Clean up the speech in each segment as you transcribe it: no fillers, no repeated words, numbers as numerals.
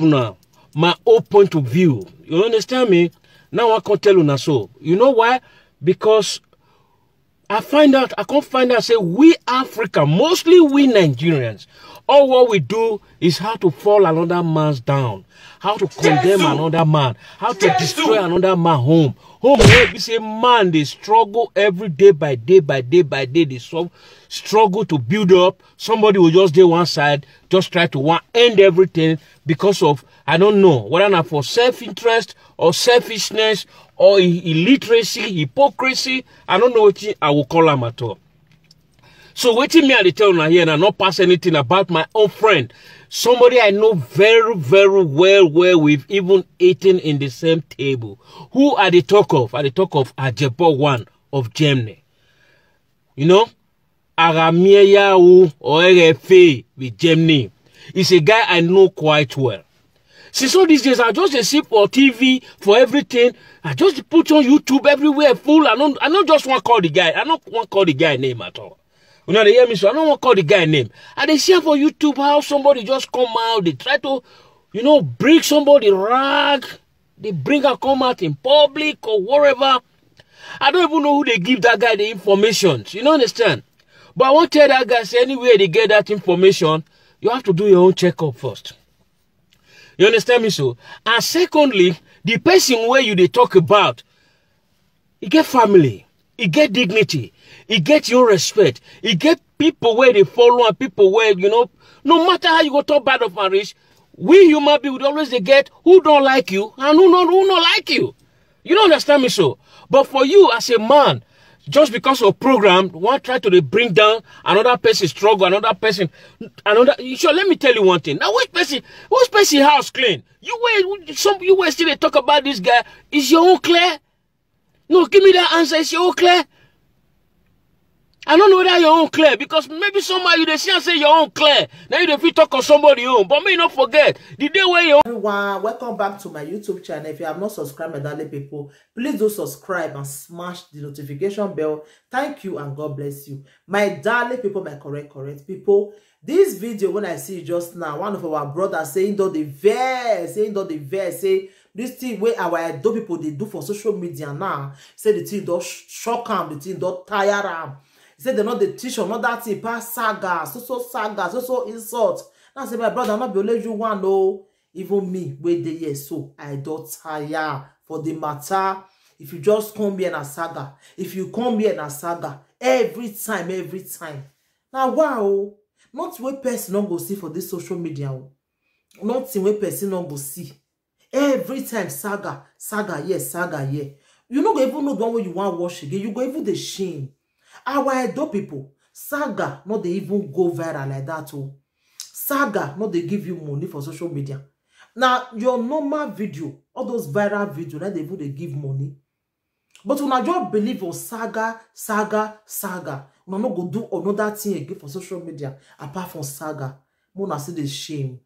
now my own point of view. You understand me? Now I can't tell you so. You know why? Because I can't find out, say, we Africa, mostly we Nigerians, all what we do is how to fall another man's down, how to condemn another man, how to destroy another man's home. Home where we say, man, they struggle every day by day by day by day. They struggle to build up. Somebody will just do one side, just try to end everything because of, I don't know, whether not for self-interest or selfishness or illiteracy, hypocrisy. I don't know what I will call them at all. So waiting me at the tell here and I not pass anything about my own friend. Somebody I know very, very well, where we've even eaten in the same table. Who are the talk of? Are the talk of Ajepo One of Germany. You know? Aramieyahu or RFA with Germany. He's a guy I know quite well. Since all these days, I just see for TV, for everything. I just put on YouTube everywhere, full. I don't just want to call the guy. I don't want to call the guy name at all. You know, they hear me, so I don't want to call the guy name. And they see for YouTube how somebody just come out. They try to, you know, bring somebody rag. They bring her come out in public or wherever. I don't even know who they give that guy the information. You know, understand? But I want to tell that guy, say, anywhere they get that information, you have to do your own checkup first. You understand me so? And secondly, the person where you they talk about, he get family, he get dignity, he get your respect, he get people where they follow and people where, you know, no matter how you go talk bad of marriage, we human beings always they get who don't like you and who not like you. You don't understand me so? But for you as a man, just because of program, one try to bring down another person struggle, another person, sure, let me tell you one thing. Now, which person house clean? You were still talk about this guy. Is your own clear? No, give me that answer. Is your own clear? I don't know whether your own clear, because maybe somebody they see and say your own clear. Now you don't talk on somebody own, but may not forget the day where you. Everyone, welcome back to my YouTube channel. If you have not subscribed, my darling people, please do subscribe and smash the notification bell. Thank you and God bless you, my darling people, my correct people. This video when I see just now, one of our brothers saying that the verse, say this thing where our Edo people they do for social media now, say the thing don't shock them, the thing don't tire them. Say they not the teach another thing pass saga, so insult. Now say my brother not be you one no. Even me wait the year so I don't tire for the matter. If you just come here in a saga, if you come here in a saga every time. Now wow, not what person not go see for this social media. Nothing where person not go see. Every time saga yeah. You not go even know the one where you want to watch again. You go even the shame. Our Edo people, saga, not they even go viral like that. Oh. Saga, not they give you money for social media. Now, your normal video, all those viral videos, that they even they give money. But when I just believe on saga, when I not go do another thing again for social media, apart from saga, when I see the shame.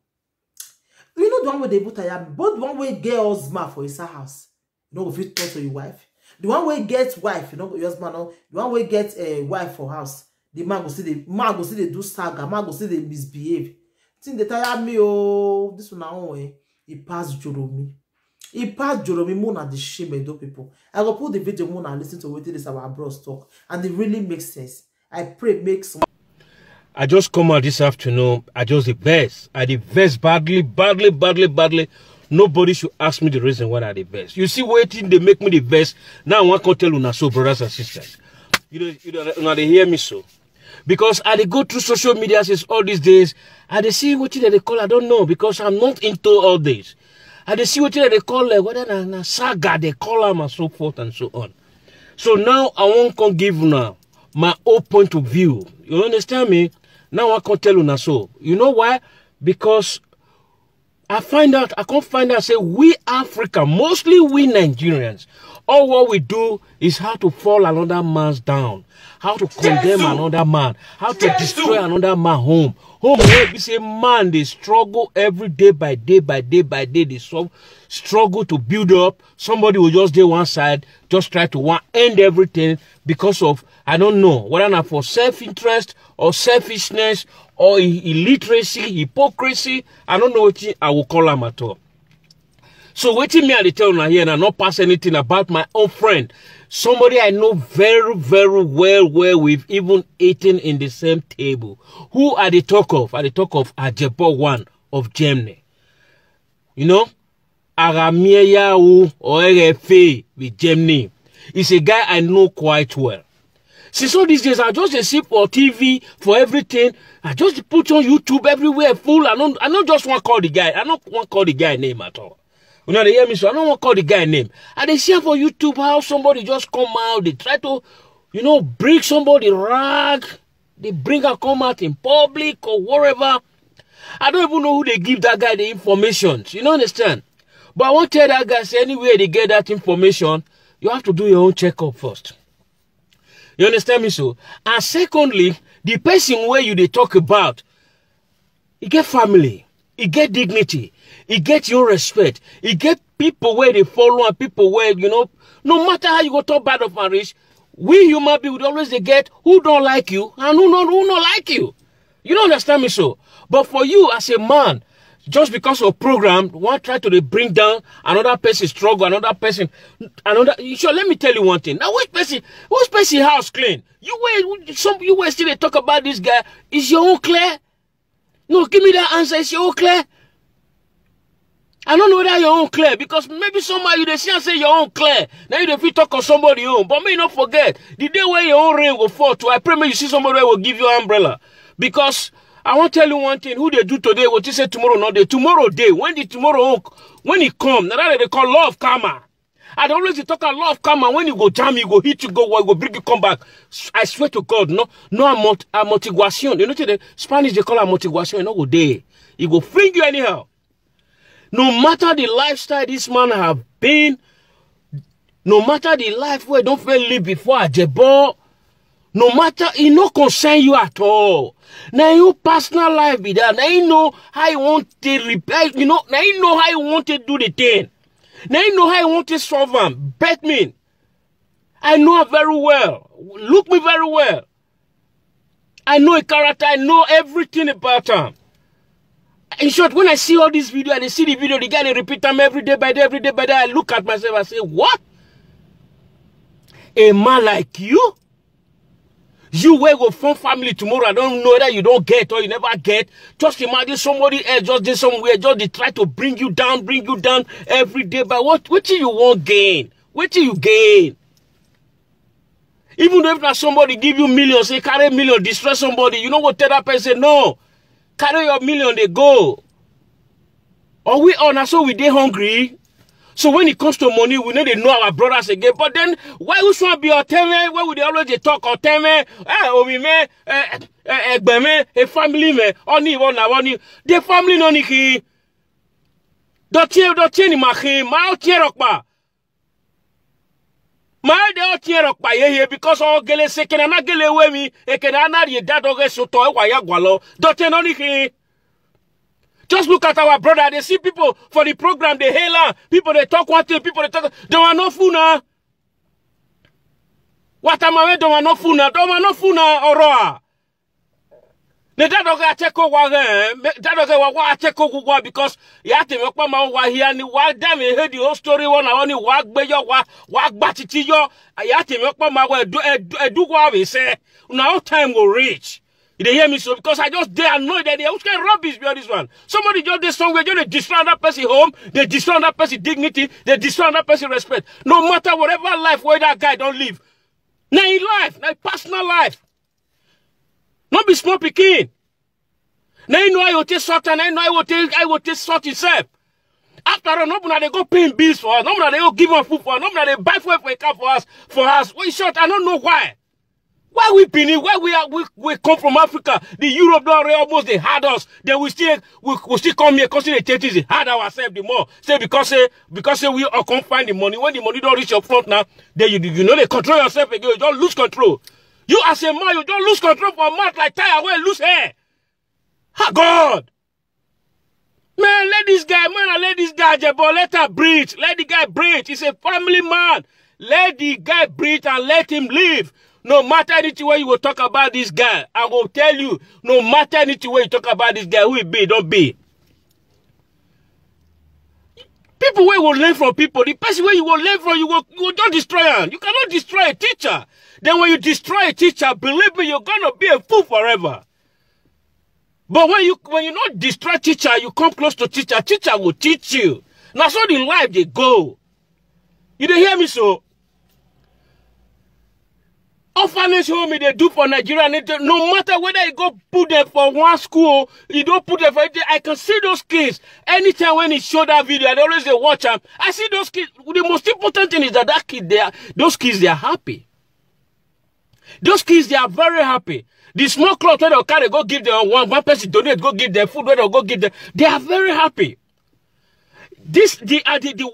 You know the one where they put a but the one where get husband for his house. You know if you talk to your wife. The one way get wife, you know, your husband, the one way get a wife for house. The man go see they do saga, man go see they misbehave. Think they tire me, oh, this one now way. He passed Joromi. He passed Joromi more than the shame Edo people. I go put the video more and listen to what this our bros talk, and it really makes sense. I pray it makes. I just come out this afternoon. I just the best. I the best badly. Nobody should ask me the reason why I the best. You see, waiting, they make me the best. Now I want to tell you now, so brothers and sisters. You know, they hear me so. Because I go through social media since all these days, and they see what they call, I don't know, because I'm not into all this. And they see what they call, whether a saga, they call them and so forth and so on. So now I won't come give now my own point of view. You understand me? Now I can't tell you now so. You know why? Because I can't find out, say, we Africa, mostly we Nigerians, all what we do is how to fall another man's down, how to condemn another man, how to destroy another man's home. Home where we say, man, they struggle every day by day by day by day. They struggle to build up. Somebody will just do one side, just try to end everything because of, I don't know, whether not for self-interest or selfishness or illiteracy, hypocrisy. I don't know what I will call them at all. So waiting me at the tell now here and I not pass anything about my own friend. Somebody I know very, very well, where we've even eaten in the same table. Who are they talk of? Are they talk of Ajebo One of Germany? You know? Aramieyahu or RFA with Germany. He's a guy I know quite well. Since all these days, I just a sip for TV, for everything. I just put on YouTube everywhere full. I don't just want to call the guy. I don't want to call the guy name at all. You know, they hear me, so I don't want to call the guy name. And they see for YouTube how somebody just come out. They try to, you know, bring somebody rag. They bring her come out in public or wherever. I don't even know who they give that guy the information. You know, understand? But I want to tell that guy, say anywhere they get that information, you have to do your own checkup first. You understand me so? And secondly, the person where you they talk about, he get family, he get dignity, he get your respect, he get people where they follow and people where, you know, no matter how you go talk bad of marriage, we human beings would always they get who don't like you and who not like you. You don't understand me so? But for you as a man, just because of program, one try to bring down another person struggle, another person, sure, let me tell you one thing. Now, whose person house clean? You were still talk about this guy. Is your own clear? No, give me that answer. Is your own clear? I don't know whether your own clear, because maybe somebody they see and say your own clear. Now you don't talk of somebody own. But may not forget, the day where your own rain will fall to, I pray may you see somebody who will give you an umbrella. Because I want to tell you one thing, who they do today, what you say tomorrow, not day. Tomorrow day, when it come, now they call law of karma. I always talk about law of karma. When you go jam, you go hit, you go bring you come back. I swear to God, no amortiguation. You know the Spanish they call amortiguation, you know go there. It go fling you anyhow. No matter the lifestyle this man have been, no matter the life where don't feel live before Ajebo, no matter, it no concern you at all. Now your personal life be that. Now you know how you want to reply, you know, now you know how you want to do the thing. Now you know how you want to solve them. Bet me. I know her very well. Look me very well. I know a character, I know everything about her. In short, when I see all these videos and I see the video, the guy they repeat them every day by day, I look at myself and say, what? A man like you? You will go from family tomorrow. I don't know that you don't get or you never get. Just imagine somebody else just did somewhere, just they try to bring you down every day. But what do you want gain? What do you gain? Even though if somebody give you millions, say carry million, distress somebody, you know what tell that person? No. Carry your million, they go. Or we are so we dey hungry. So when it comes to money, we know they know our brothers again. But then, why we should be Oteme? Why would they always talk Oteme? A family me, only one. The family no niki. Don't ni machi, ma otierokba. Ma de otierokba ye because all gele sekena na gele wemi, ekena na ye dadoge soto e waya gwalo. Don't no niki. Just look at our brother. They see people for the program, they hail her. People, they talk one thing. People, they talk. Don't want no funa. What am I? Don't want no funa. Don't want no funa. Oroa. The dadoga cheko wa dadoga wa cheko wa because yati me kwa ma wa here ni wa damn heard the whole story one. I only wa gbe yo wa gbatiti yo. Yati me kwa ma wa do wa we say. Now time will reach. You hear me so? Because I just they annoyed that they always get rubbish beyond this one. Somebody just did somewhere, just they destroy that person's home, they destroy that person's dignity, they destroy that person's respect. No matter whatever life where that guy don't live. Now in life, now personal life. Not be small picking. Now you know I will take sort and I know I will take sort itself. After all, nobody they go paying bills for us, nobody they go give us food for us, nobody they buy food for a car for us. Well, short, I don't know why. Why we Benin? Why we come from Africa? The Europe don't almost they had us. Then we still come here because the 30s they had ourselves the more. Say because we all can't find the money. When the money don't reach your front now, then you know they control yourself again. You don't lose control. You as a man, you don't lose control for a month like tie away, lose hair. Ha God. Man, let this guy, Ajebo, let her breathe. Let the guy breathe. He's a family man. Let the guy breathe and let him live. no matter anything where you will talk about this guy, I will tell you, no matter anything where you talk about this guy, who he be, don't be. People where you will learn from people, the person where you will learn from, you will don't destroy him. You cannot destroy a teacher. Then when you destroy a teacher, believe me, you're gonna be a fool forever. But when you not destroy teacher, you come close to teacher, teacher will teach you. Now so the life they go. You don't hear me so? Orphanage home they do for Nigeria, no matter whether you go put them for one school, you don't put them for anything. I can see those kids. Anytime when he show that video, I always watch them. I see those kids. The most important thing is that kid there, those kids, they are happy. Those kids, they are very happy. The small cloth where they'll carry, go give them one person donate, go give them food, where they'll go give them. They are very happy. The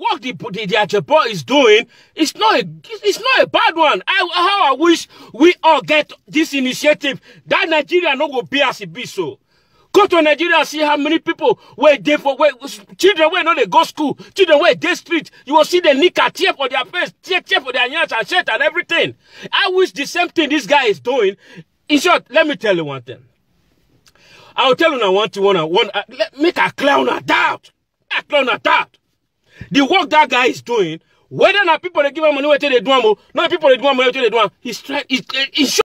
work the Ajabo is doing, it's not a bad one. How I wish we all get this initiative. That Nigeria no go be as it be so. Go to Nigeria and see how many people where they for where children where no they go school, children where they street. You will see the nika tear for their face, tear for their hands and shirt and everything. I wish the same thing this guy is doing. In short, let me tell you one thing. I will tell you now make a clown a doubt. A clown a doubt. The work that guy is doing, whether or not people they give him money, whether they do, not people they do money, whether they do, he's trying. In short,